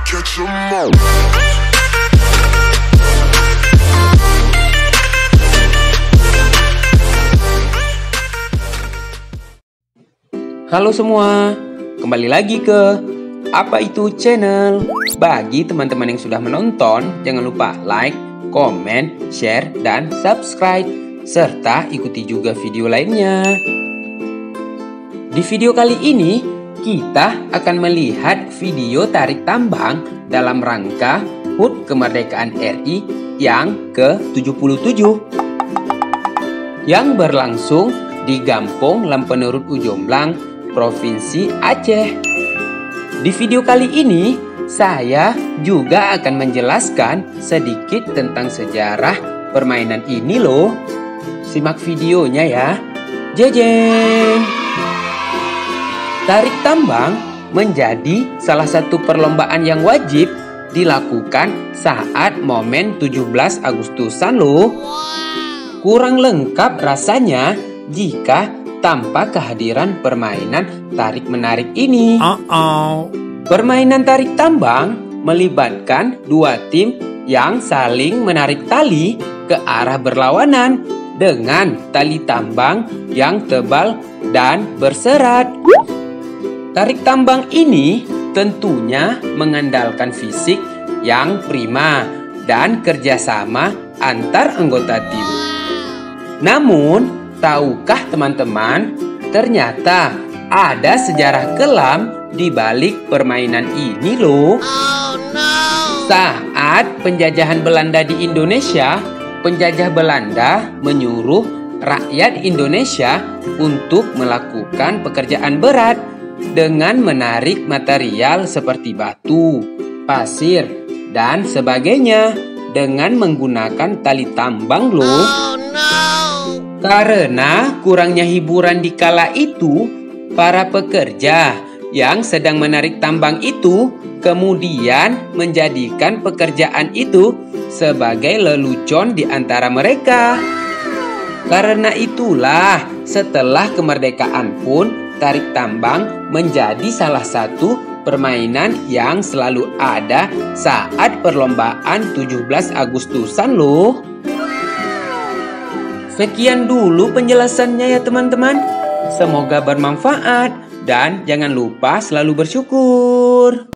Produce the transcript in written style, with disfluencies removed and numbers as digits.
catch 'em all. Halo semua, kembali lagi ke Apa Itu Channel. Bagi teman-teman yang sudah menonton, jangan lupa like, komen, share, dan subscribe, serta ikuti juga video lainnya. Di video kali ini, kita akan melihat video tarik tambang dalam rangka HUT Kemerdekaan RI yang ke-77 yang berlangsung di Gampong Lempenurut Ujomblang, Provinsi Aceh. Di video kali ini, saya juga akan menjelaskan sedikit tentang sejarah permainan ini loh. Simak videonya ya. Jejeng! Tarik tambang menjadi salah satu perlombaan yang wajib dilakukan saat momen 17 Agustusan loh. Kurang lengkap rasanya jika tanpa kehadiran permainan tarik-menarik ini. Permainan tarik tambang melibatkan dua tim yang saling menarik tali ke arah berlawanan dengan tali tambang yang tebal dan berserat. Tarik tambang ini tentunya mengandalkan fisik yang prima dan kerjasama antar anggota tim. Namun, tahukah teman-teman, ternyata ada sejarah kelam di balik permainan ini loh. Saat penjajahan Belanda di Indonesia, penjajah Belanda menyuruh rakyat Indonesia untuk melakukan pekerjaan berat dengan menarik material seperti batu, pasir, dan sebagainya dengan menggunakan tali tambang loh. Karena kurangnya hiburan di kala itu, para pekerja yang sedang menarik tambang itu kemudian menjadikan pekerjaan itu sebagai lelucon di antara mereka. Karena itulah, setelah kemerdekaan pun, tarik tambang menjadi salah satu permainan yang selalu ada saat perlombaan 17 Agustusan loh. Sekian dulu penjelasannya ya teman-teman. Semoga bermanfaat dan jangan lupa selalu bersyukur.